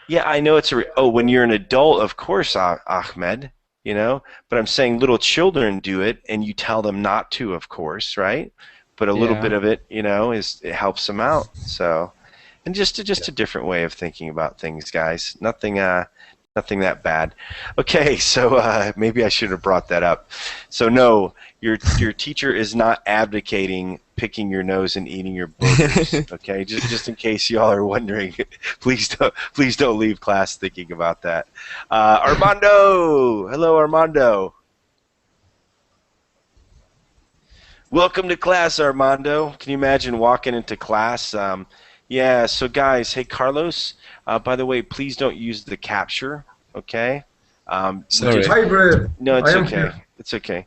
Yeah, I know it's when you're an adult, of course, Ahmed, but I'm saying little children do it, and you tell them not to, of course, right? But a little bit of it, it helps them out. So, and just a different way of thinking about things, guys. Nothing that bad. Okay, so maybe I should have brought that up. So no, your teacher is not advocating picking your nose and eating your boogers. Okay, just in case y'all are wondering, please don't leave class thinking about that. Armando, hello Armando. Welcome to class, Armando. Can you imagine walking into class? Yeah. So guys, hey Carlos. By the way, please don't use the capture, okay? Sorry. Hi, Bret. No, it's I am okay. here. It's okay.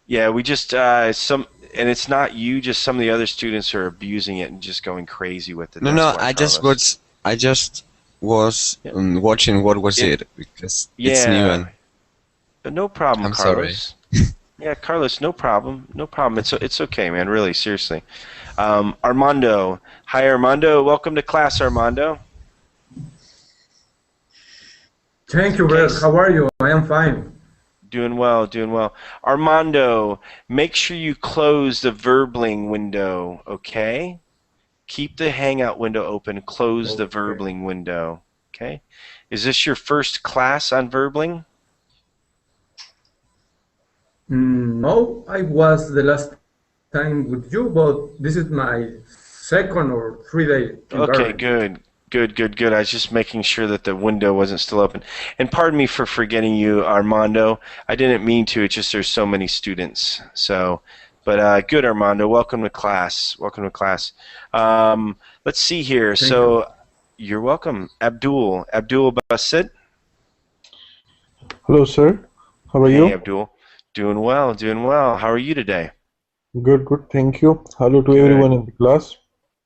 Yeah, we just and it's not you. Just some of the other students are abusing it and just going crazy with it. No, That's no. why, I just was watching what was it because it's new and. No problem, I'm Carlos. sorry. Yeah, Carlos, no problem. No problem. It's okay, man. Really, seriously. Armando. Hi, Armando. Welcome to class, Armando. Thank you, Bret. How are you? I am fine. Doing well, doing well. Armando, make sure you close the Verbling window, okay? Keep the Hangout window open. Close the Verbling window, okay? Is this your first class on Verbling? No, I was the last time with you, but this is my second or 3 day. Okay, good. Good, good, good. I was just making sure that the window wasn't still open. And pardon me for forgetting you, Armando. I didn't mean to. It's just there's so many students. So, but good, Armando. Welcome to class. Welcome to class. Let's see here. So, you're welcome, Abdul. Abdul Basit. Hello, sir. How are Hey, you? Abdul. Doing well, doing well. How are you today? Good, good. Thank you. Hello to Good. everyone in the class.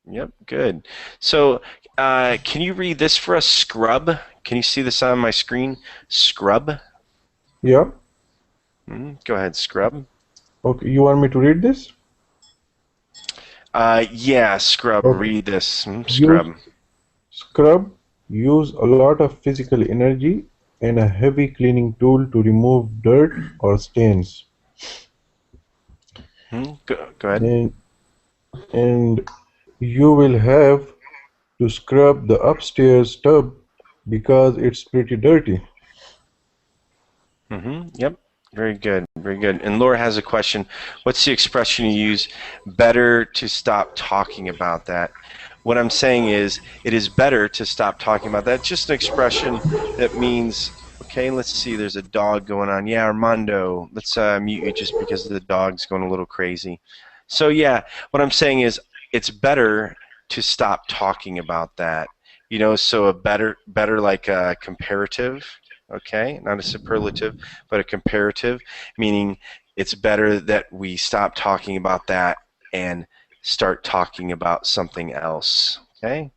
Yep, good. So, can you read this for us? Scrub. Can you see this on my screen? Scrub. Yeah. Go ahead, scrub. Okay. You want me to read this? Yeah, scrub. Okay. Read this. Scrub. Scrub use a lot of physical energy and a heavy cleaning tool to remove dirt or stains. Go ahead. And you will have to scrub the upstairs tub because it's pretty dirty. Yep. Very good. Very good. And Laura has a question. What's the expression you use? Better to stop talking about that. What I'm saying is, it is better to stop talking about that. It's just an expression that means, okay, let's see, there's a dog going on. Yeah, Armando, let's mute you just because the dog's going a little crazy. So yeah, what I'm saying is, it's better to stop talking about that. You know, so a better like a comparative, okay, not a superlative, but a comparative, meaning it's better that we stop talking about that and start talking about something else, okay?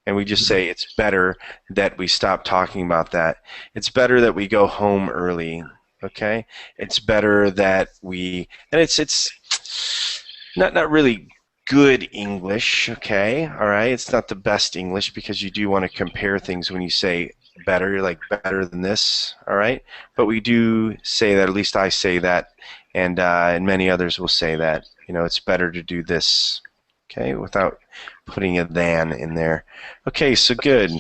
And we just say it's better that we stop talking about that. It's better that we go home early, okay? It's better that we, and it's not really good English, okay? All right, it's not the best English because you do want to compare things when you say better, like better than this, all right? But we do say that, at least I say that, and many others will say that. You know, it's better to do this, okay, without putting a than in there. Okay, so good,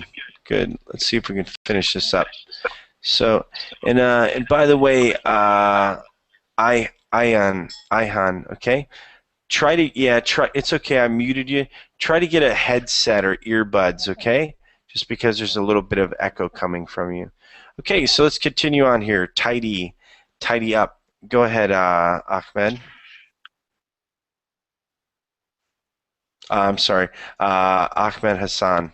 good. Let's see if we can finish this up. So, and by the way, Ihan, okay? Try to, it's okay, I muted you. Try to get a headset or earbuds, okay? Just because there's a little bit of echo coming from you. Okay, so let's continue on here. Tidy up. Go ahead, Ahmed. I'm sorry, Ahmed Hassan.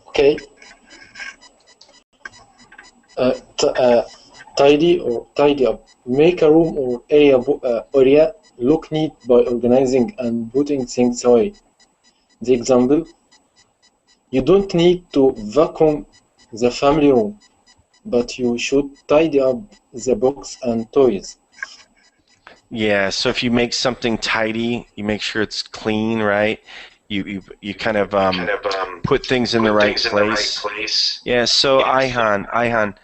Okay. Tidy or tidy up. Make a room or area look neat by organizing and putting things away. The example, you don't need to vacuum the family room, but you should tidy up the books and toys. Yeah, so if you make something tidy, you make sure it's clean, right? You kind of put things in the right place. Yeah, so Ihan,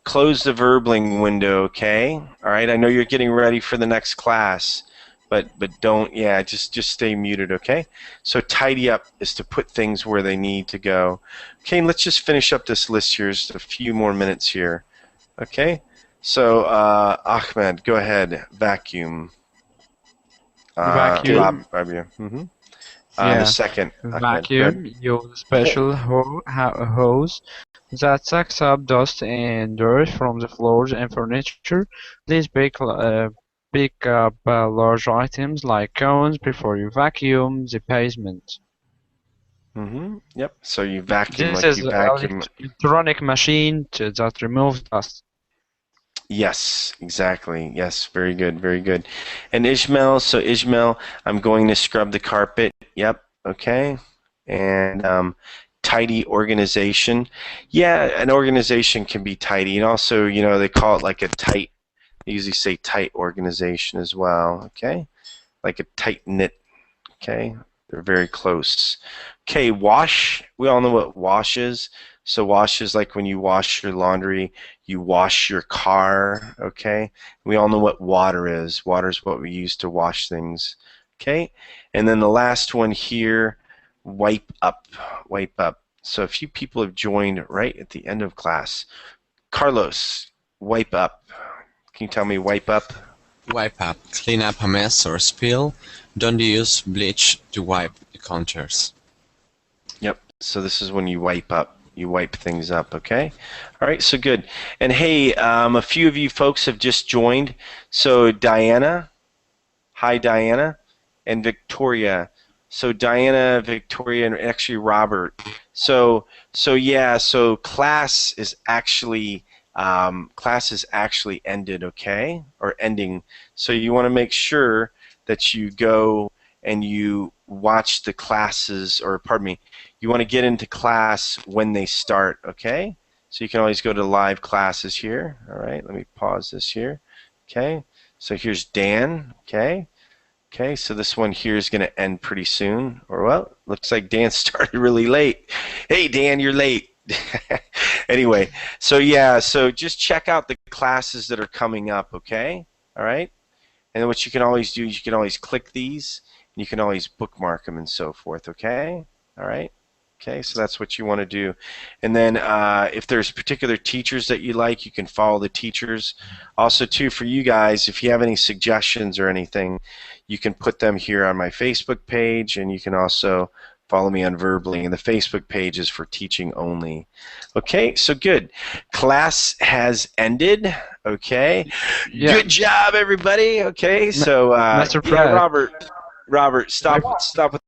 close the verbling window, okay? All right, I know you're getting ready for the next class, but don't, yeah, just stay muted, okay? So tidy up is to put things where they need to go. Okay, let's just finish up this list here, just a few more minutes here, okay? So Ahmed, go ahead, vacuum. Vacuum. Rob, yeah. Yeah. The second, Vacuum, use a special hose that sucks up dust and dirt from the floors and furniture. Please pick up large items like cones before you vacuum the basement. Yep. So you vacuum This like is you an vacuum. electronic machine that removes dust. Yes, exactly. Yes, very good, very good. And Ishmael, so Ishmael, I'm going to scrub the carpet. Yep, okay. And tidy organization. Yeah, an organization can be tidy. And also, you know, they call it like a tight, they usually say tight organization as well, okay? Like a tight knit, okay? They're very close. Okay, wash. We all know what wash is. So wash is like when you wash your laundry, you wash your car, okay? We all know what water is. Water is what we use to wash things, okay? And then the last one here, wipe up, wipe up. So a few people have joined right at the end of class. Carlos, wipe up. Can you tell me wipe up? Wipe up. Clean up a mess or spill. Don't use bleach to wipe the counters. Yep. So this is when you wipe things up, okay? All right, so good. And hey, a few of you folks have just joined. So Diana, hi Diana, and Victoria. So Diana, Victoria, and actually Robert. So yeah, so class is actually ended, okay? Or ending. So you want to make sure that you go and you watch the classes, or pardon me, you want to get into class when they start, okay? So you can always go to live classes here. All right, let me pause this here. Okay, so here's Dan, okay? Okay, so this one here is going to end pretty soon. Or, well, looks like Dan started really late. Hey, Dan, you're late. Anyway, so yeah, so just check out the classes that are coming up, okay? All right? And what you can always do is you can always click these, and you can always bookmark them and so forth, okay? All right? Okay, so that's what you want to do. And then if there's particular teachers that you like, you can follow the teachers. Also, too, for you guys, if you have any suggestions or anything, you can put them here on my Facebook page, and you can also follow me on Verbally. And the Facebook page is for teaching only. Okay, so good. Class has ended. Okay. Yeah. Good job, everybody. Okay, so Master yeah, Bret. Robert, stop with